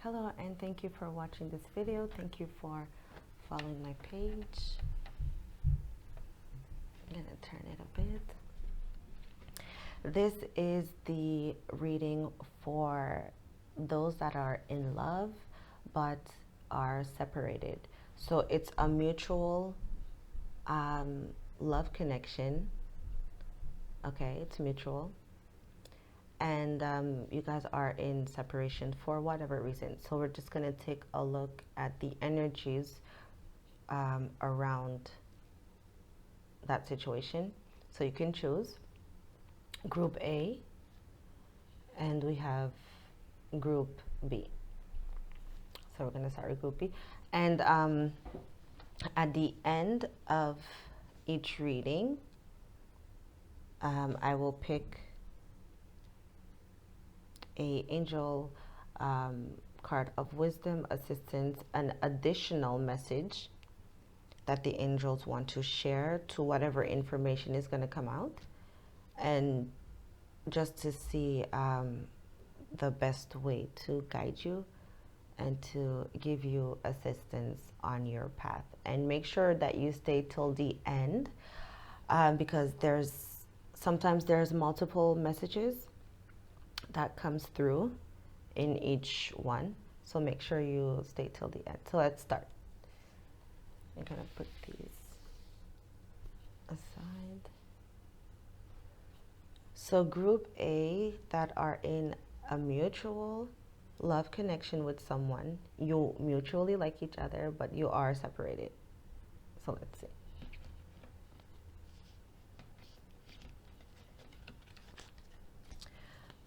Hello, and thank you for watching this video. Thank you for following my page. I'm gonna turn it a bit. This is the reading for those that are in love but are separated. So it's a mutual love connection. Okay, it's mutual. And you guys are in separation for whatever reason. So we're just going to take a look at the energies around that situation. So you can choose Group A, and we have Group B. So we're going to start with Group B. And at the end of each reading, I will pick a angel card of wisdom, assistance, an additional message that the angels want to share to whatever information is going to come out, and just to see the best way to guide you and to give you assistance on your path. And make sure that you stay till the end because sometimes there's multiple messages that comes through in each one, so make sure you stay till the end. So let's start. I'm gonna put these aside. So Group A that are in a mutual love connection with someone, you mutually like each other, but you are separated. So let's see.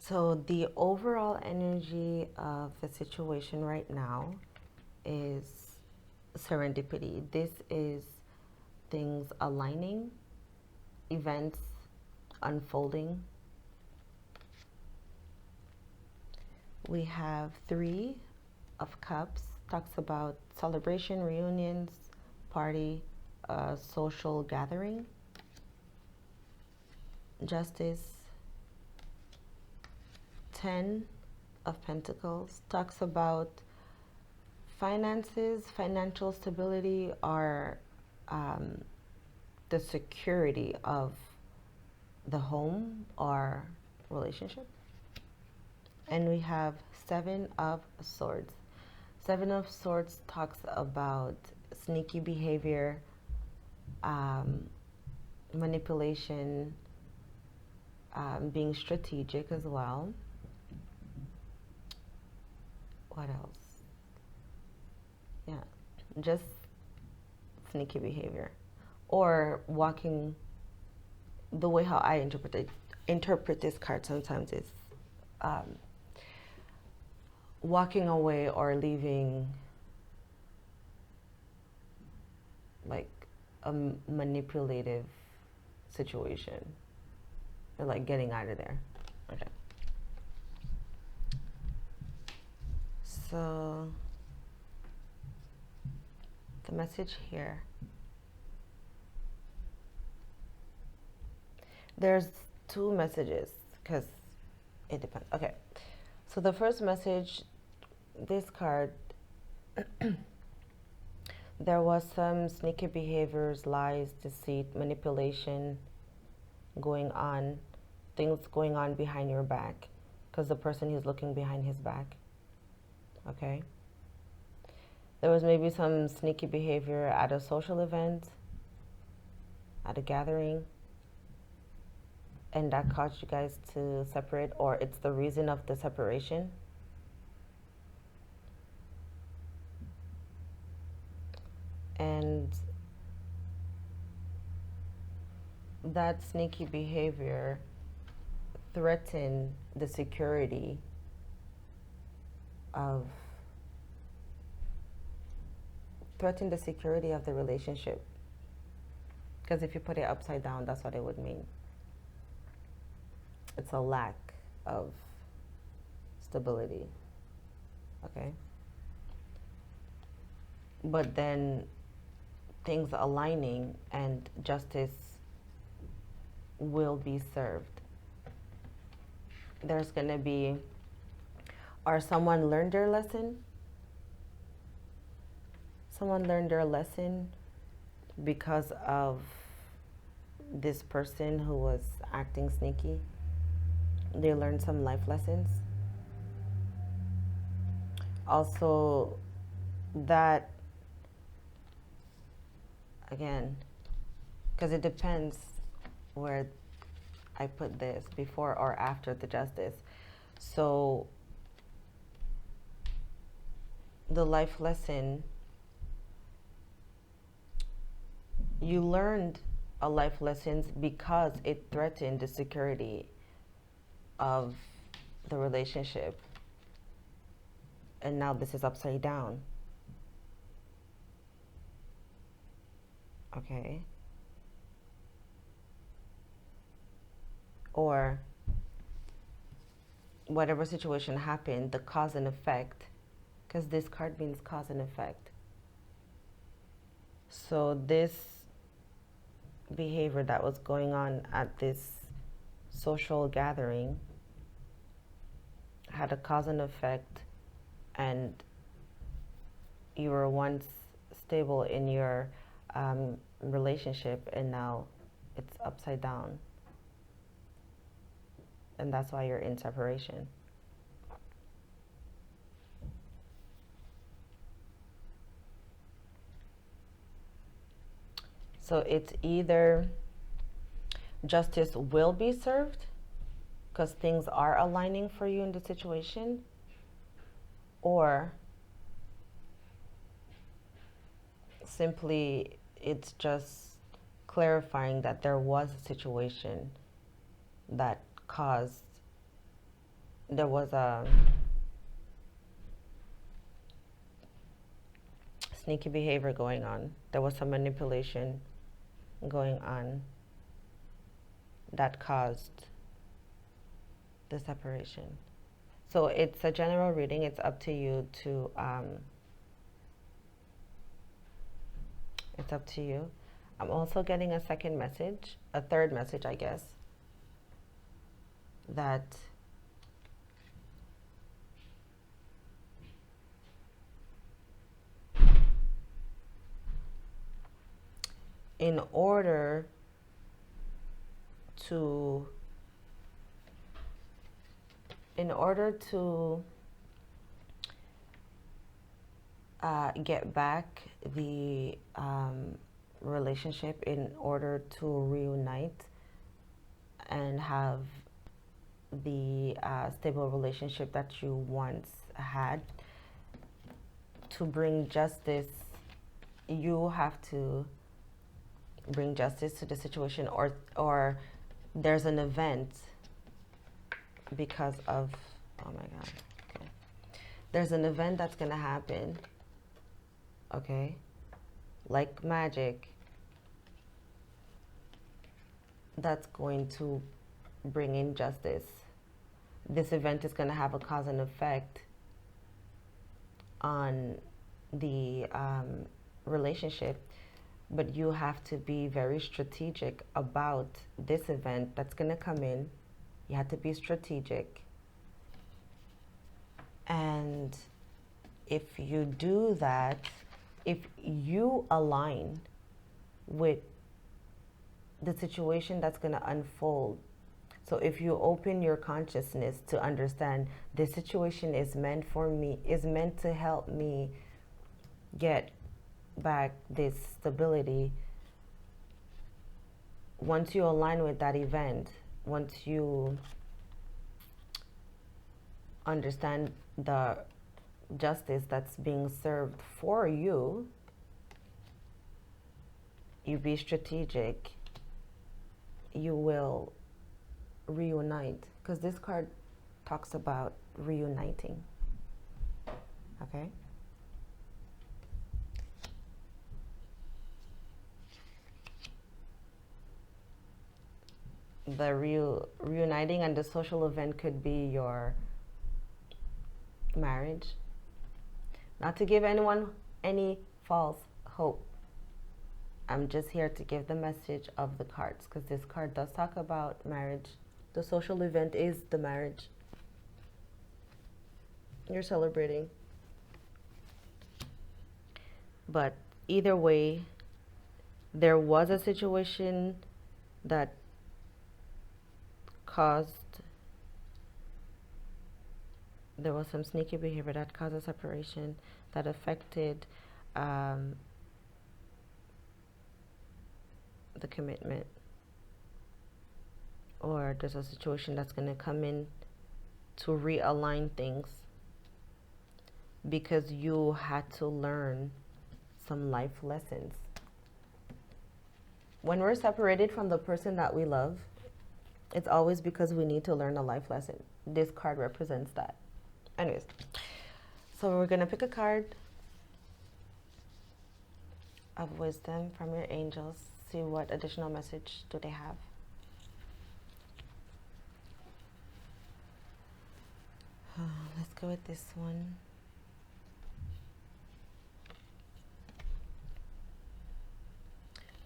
So the overall energy of the situation right now is serendipity. This is things aligning, events unfolding. We have 3 of Cups, talks about celebration, reunions, party, social gathering. Justice. 10 of Pentacles talks about finances, financial stability, or the security of the home or relationship. And we have 7 of Swords. 7 of Swords talks about sneaky behavior, manipulation, being strategic as well. What else? Yeah, just sneaky behavior, or walking. The way how I interpret this card sometimes is walking away or leaving like a manipulative situation, or like getting out of there. Okay. So the message here, there's 2 messages because it depends. Okay, so the first message, this card, there was some sneaky behaviors, lies, deceit, manipulation going on, things going on behind your back, because the person is looking behind his back. Okay, there was maybe some sneaky behavior at a social event, at a gathering, and that caused you guys to separate, or it's the reason of the separation. And that sneaky behavior threatened the security of the relationship. Because if you put it upside down, that's what it would mean. It's a lack of stability. Okay? But then things aligning and justice will be served. There's going to be, or someone learned their lesson someone learned their lesson because of this person who was acting sneaky. They learned some life lessons. Also, that, again, because it depends where I put this, before or after the justice. So the life lesson, you learned a life lessons because it threatened the security of the relationship. And now this is upside down. Okay. Or whatever situation happened, the cause and effect, because this card means cause and effect. So this behavior that was going on at this social gathering had a cause and effect, and you were once stable in your relationship, and now it's upside down. And that's why you're in separation. So it's either justice will be served because things are aligning for you in the situation, or simply it's just clarifying that there was a situation that caused, there was a sneaky behavior going on, there was some manipulation going on that caused the separation. So it's a general reading. It's up to you to it's up to you. I'm also getting a second message, a third message, I guess, that in order to get back the relationship, in order to reunite and have the stable relationship that you once had, to bring justice, you have to bring justice to the situation, or there's an event because of, oh my God, okay. There's an event that's gonna happen, okay, like magic, that's going to bring in justice. This event is going to have a cause and effect on the relationship, but you have to be very strategic about this event that's going to come in. You have to be strategic. And if you do that, if you align with the situation that's going to unfold, so if you open your consciousness to understand this situation is meant for me, is meant to help me get back this stability, once you align with that event, once you understand the justice that's being served for you, you be strategic, you will reunite, because this card talks about reuniting. Okay? The reuniting, and the social event could be your marriage. Not to give anyone any false hope. I'm just here to give the message of the cards, because this card does talk about marriage. The social event is the marriage you're celebrating. But either way, there was a situation that caused, there was some sneaky behavior that caused a separation that affected um, the commitment, or there's a situation that's going to come in to realign things because you had to learn some life lessons. When we're separated from the person that we love, it's always because we need to learn a life lesson. This card represents that. Anyways, so we're going to pick a card of wisdom from your angels. See what additional message do they have. Let's go with this one.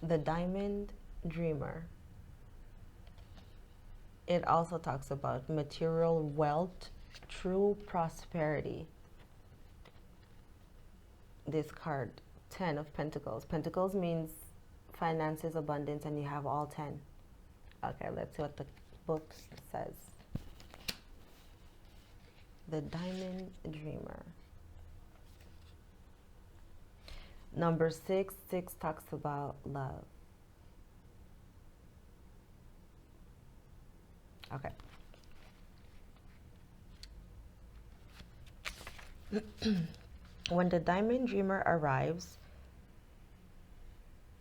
The Diamond Dreamer. It also talks about material wealth, true prosperity. This card, 10 of Pentacles. Pentacles means finances, abundance, and you have all 10. Okay, let's see what the book says. The Diamond Dreamer. Number 6, 6 talks about love. Okay. When the Diamond Dreamer arrives,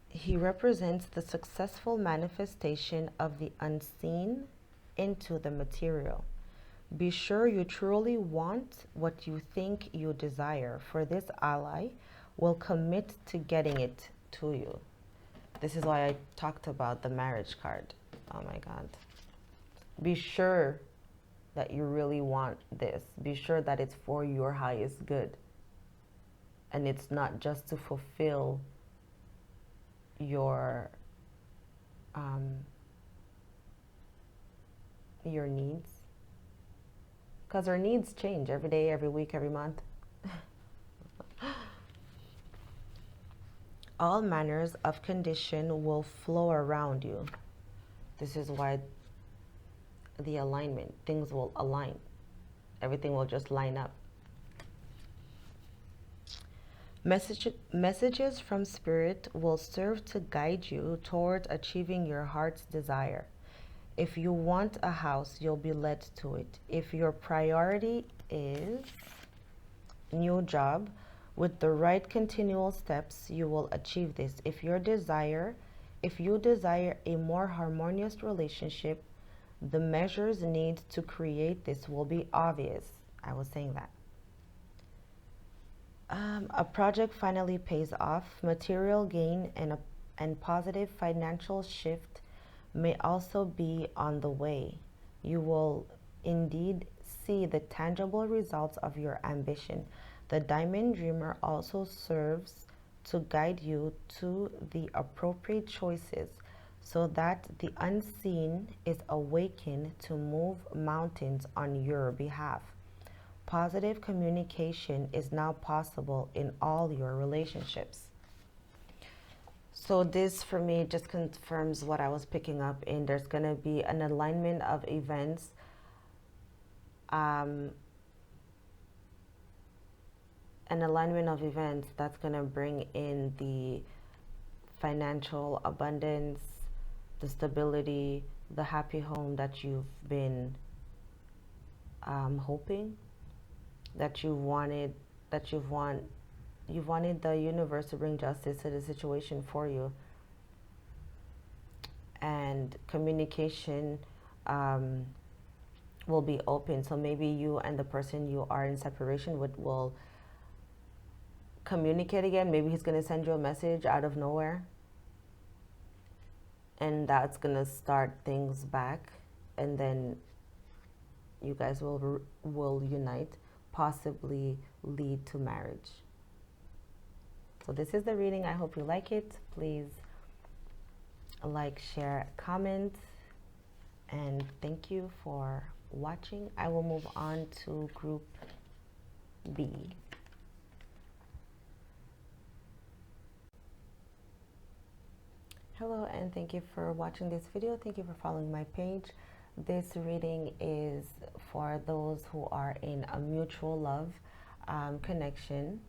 he represents the successful manifestation of the unseen into the material. Be sure you truly want what you think you desire, for this ally will commit to getting it to you. This is why I talked about the marriage card. Oh my God. Be sure that you really want this. Be sure that it's for your highest good. And it's not just to fulfill your needs. Because our needs change every day, every week, every month. All manners of condition will flow around you. This is why the alignment, things will align. Everything will just line up. Messages from Spirit will serve to guide you toward achieving your heart's desire. If you want a house, you'll be led to it. If your priority is new job, with the right continual steps, you will achieve this. If you desire a more harmonious relationship, the measures needed to create this will be obvious. I was saying that. A project finally pays off. Material gain and positive financial shift may also be on the way. You will indeed see the tangible results of your ambition. The Diamond Dreamer also serves to guide you to the appropriate choices so that the unseen is awakened to move mountains on your behalf. Positive communication is now possible in all your relationships. So this for me just confirms what I was picking up in. There's going to be an alignment of events. An alignment of events that's going to bring in the financial abundance, the stability, the happy home that you've been hoping, that you've wanted the universe to bring justice to the situation for you. And communication will be open. So maybe you and the person you are in separation with will communicate again. Maybe he's going to send you a message out of nowhere, and that's going to start things back, and then you guys will unite, possibly lead to marriage. So this is the reading. I hope you like it. Please like, share, comment, and thank you for watching. I will move on to group B. Hello, and thank you for watching this video. Thank you for following my page. This reading is for those who are in a mutual love connection,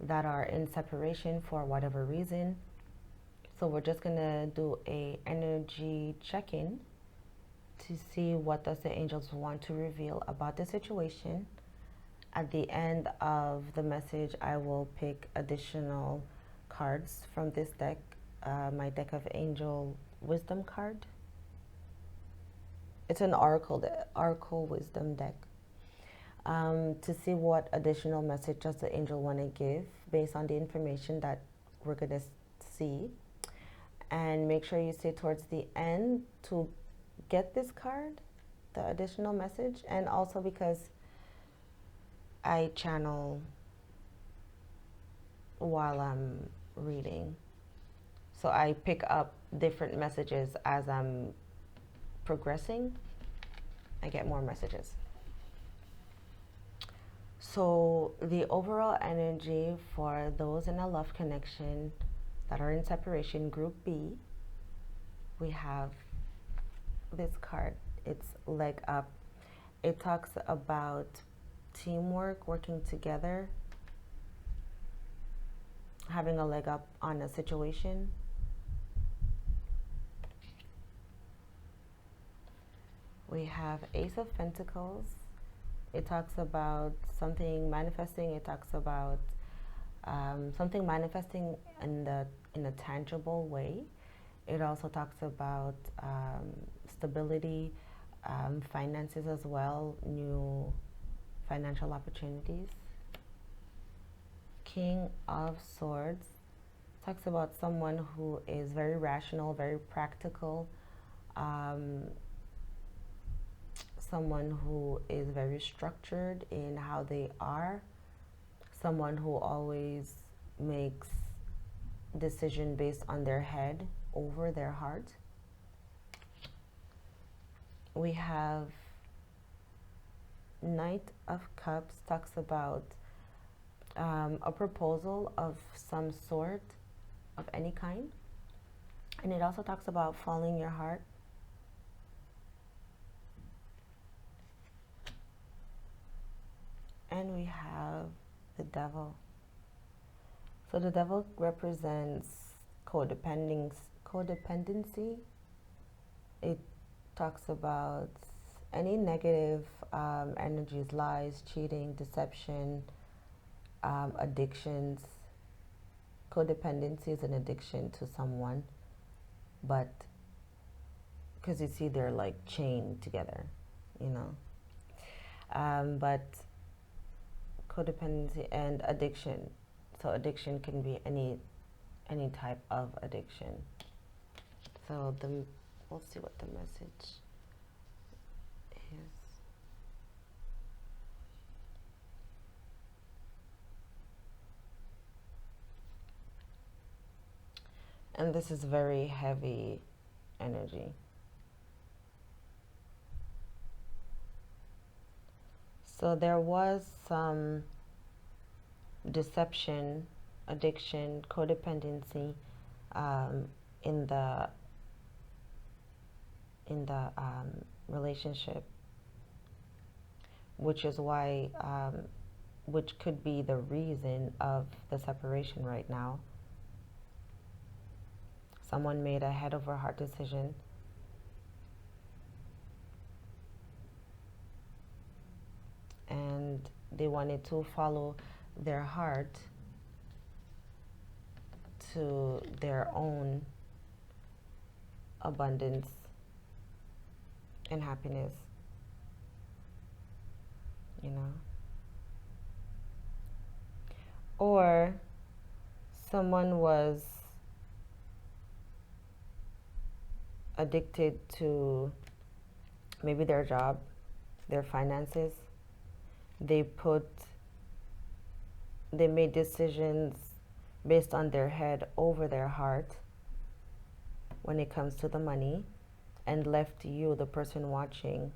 that are in separation for whatever reason. So we're just gonna do a energy check-in to see what does the angels want to reveal about the situation. At the end of the message, I will pick additional cards from this deck, my deck of angel wisdom card. It's an oracle wisdom deck, to see what additional message does the angel want to give based on the information that we're going to see. And make sure you stay towards the end to get this card, the additional message, and also because I channel while I'm reading. So I pick up different messages as I'm progressing. I get more messages. So the overall energy for those in a love connection that are in separation, group B, we have this card. It's leg up. It talks about teamwork, working together, having a leg up on a situation. We have Ace of Pentacles. It talks about something manifesting. It talks about something manifesting in a tangible way. It also talks about stability, finances as well, new financial opportunities. King of Swords talks about someone who is very rational, very practical, someone who is very structured in how they are, someone who always makes decision based on their head over their heart. We have Knight of Cups, talks about a proposal of some sort, of any kind. And it also talks about following your heart. And we have the Devil. So the Devil represents codependency. It talks about any negative energies, lies, cheating, deception, addictions. Codependency is an addiction to someone, but because you see they're like chained together, you know. But codependency and addiction. So addiction can be any type of addiction. So we'll see what the message is. And this is very heavy energy. So there was some deception, addiction, codependency in the relationship, which is why, which could be the reason of the separation right now. Someone made a head over heart decision. And they wanted to follow their heart to their own abundance and happiness, you know. Or someone was addicted to maybe their job, their finances. They made decisions based on their head over their heart when it comes to the money, and left you, the person watching,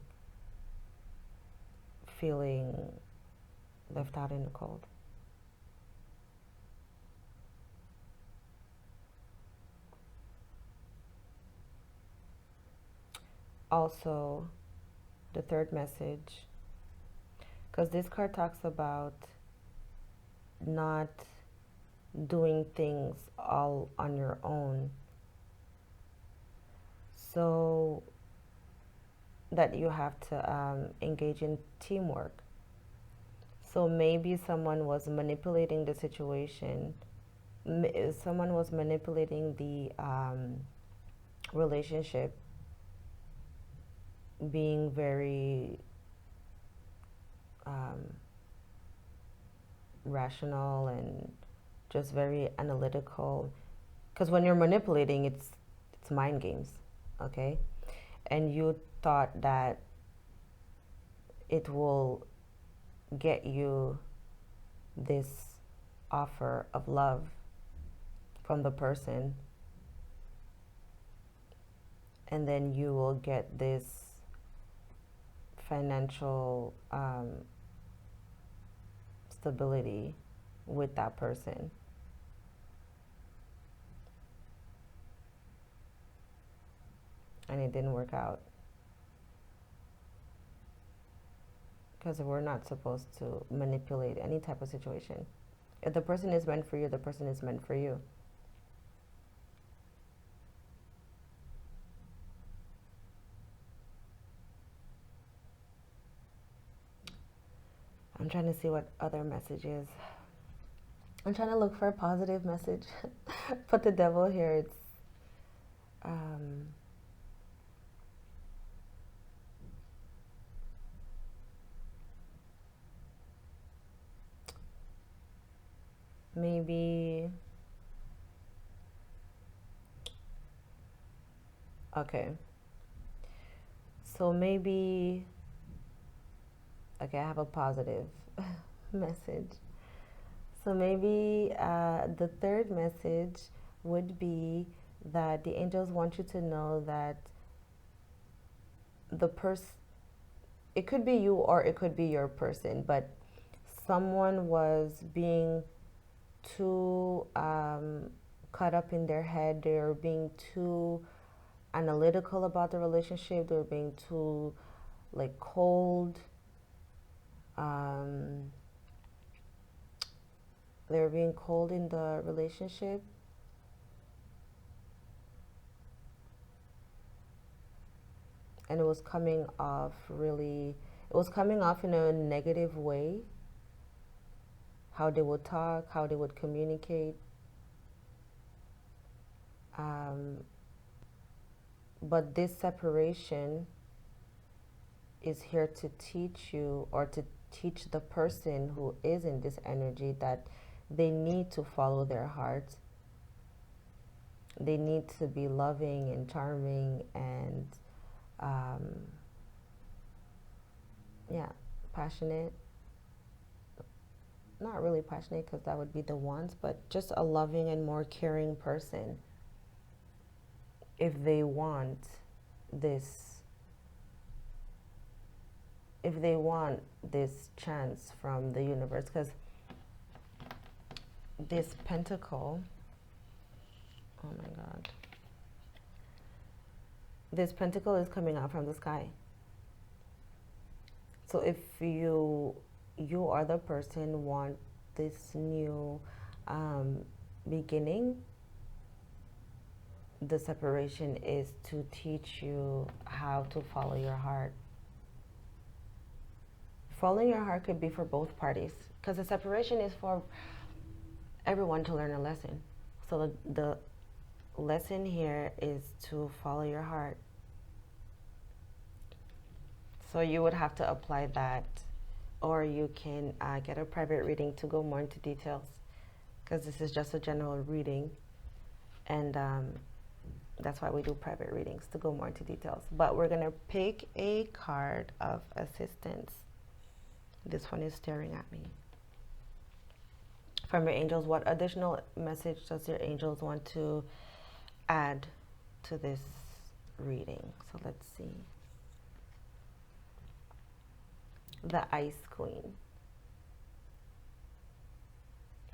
feeling left out in the cold. Also, the third message, because this card talks about not doing things all on your own. So that you have to engage in teamwork. So maybe someone was manipulating the situation. Someone was manipulating the relationship, being very rational and just very analytical. Because when you're manipulating, it's mind games, okay? And you thought that it will get you this offer of love from the person, and then you will get this financial stability with that person. And it didn't work out. Because we're not supposed to manipulate any type of situation. If the person is meant for you, the person is meant for you. I'm trying to see what other messages. I'm trying to look for a positive message. But the devil here, it's maybe, okay, so maybe, okay, I have a positive message. So maybe the third message would be that the angels want you to know that the person, it could be you or it could be your person, but someone was being too caught up in their head. They're being too analytical about the relationship. They're being too like cold. They're being cold in the relationship. And it was coming off really, it was coming off in a negative way. How they would talk, how they would communicate. But this separation is here to teach you, or to teach the person who is in this energy, that they need to follow their heart. They need to be loving and charming and passionate. Not really passionate, because that would be the ones, but just a loving and more caring person, if they want this, if they want this chance from the universe. Because this pentacle, oh my god, this pentacle is coming out from the sky. So if you or the person want this new beginning, the separation is to teach you how to follow your heart. Following your heart could be for both parties, because the separation is for everyone to learn a lesson. So the lesson here is to follow your heart. So you would have to apply that, or you can get a private reading to go more into details, because this is just a general reading, and that's why we do private readings, to go more into details. But we're going to pick a card of assistance. This one is staring at me. From your angels, what additional message does your angels want to add to this reading? So let's see. The Ice Queen.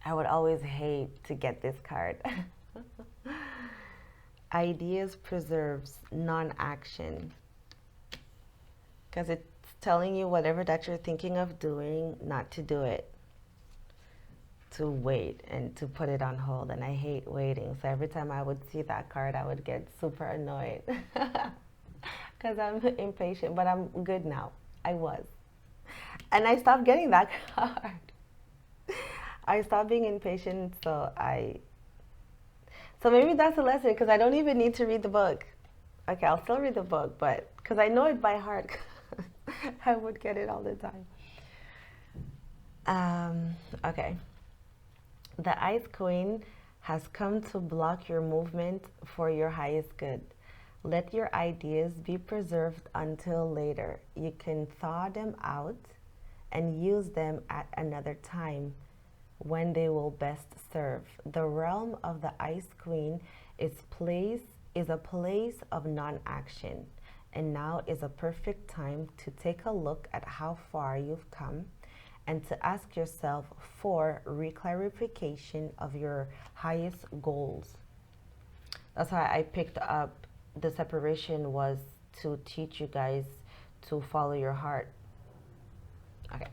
I would always hate to get this card. Ideas preserves non-action. Because it's telling you whatever that you're thinking of doing, not to do it, to wait and to put it on hold. And I hate waiting. So every time I would see that card, I would get super annoyed because I'm impatient. But I'm good now. I was. And I stopped getting that card. I stopped being impatient, so maybe that's a lesson because I don't even need to read the book. Okay, I'll still read the book, but because I know it by heart, I would get it all the time. Okay. The Ice Queen has come to block your movement for your highest good. Let your ideas be preserved until later. You can thaw them out and use them at another time when they will best serve. The realm of the Ice Queen is a place of non-action, and now is a perfect time to take a look at how far you've come and to ask yourself for reclarification of your highest goals. That's why I picked up the separation was to teach you guys to follow your heart. Okay.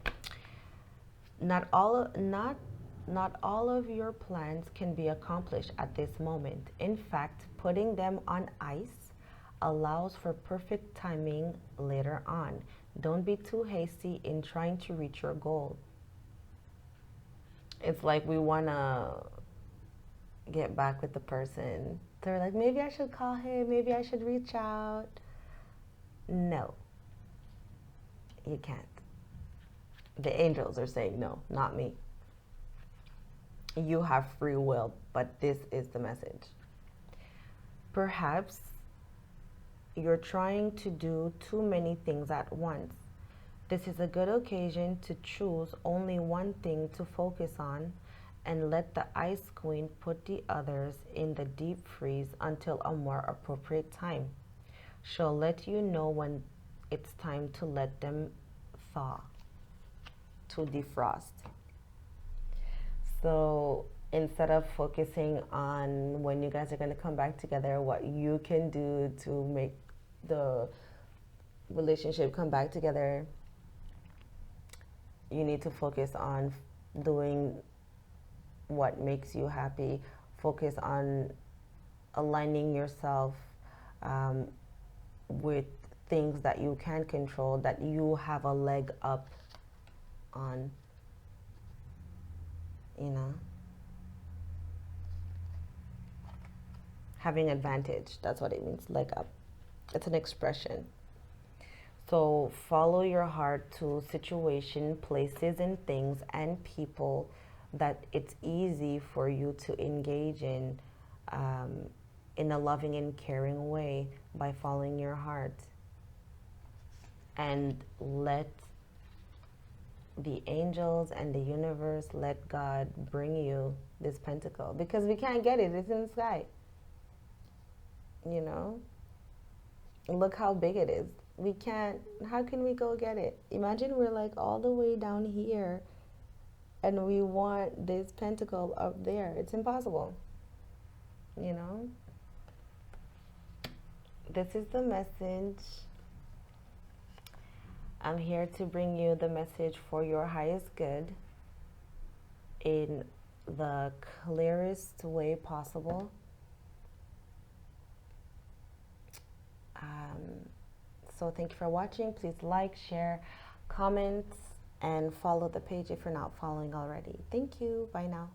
Not all of your plans can be accomplished at this moment. In fact, putting them on ice allows for perfect timing later on. Don't be too hasty in trying to reach your goal. It's like we want to get back with the person. They're like, maybe I should call him, maybe I should reach out. No, you can't. The angels are saying no, not me. You have free will, but this is the message. Perhaps you're trying to do too many things at once. This is a good occasion to choose only one thing to focus on and let the Ice Queen put the others in the deep freeze until a more appropriate time. She'll let you know when it's time to let them thaw, to defrost. So instead of focusing on when you guys are going to come back together, what you can do to make the relationship come back together, you need to focus on doing what makes you happy. Focus on aligning yourself with things that you can control, that you have a leg up on, you know, having advantage. That's what it means, leg up. It's an expression. So follow your heart to situation, places, and things and people that it's easy for you to engage in a loving and caring way by following your heart. And let the angels and the universe, let God bring you this pentacle. Because we can't get it. It's in the sky. You know? Look how big it is. We can't, how can we go get it? Imagine we're like all the way down here and we want this pentacle up there. It's impossible. You know? This is the message. I'm here to bring you the message for your highest good in the clearest way possible. So thank you for watching. Please like, share, comment, and follow the page if you're not following already. Thank you. Bye now.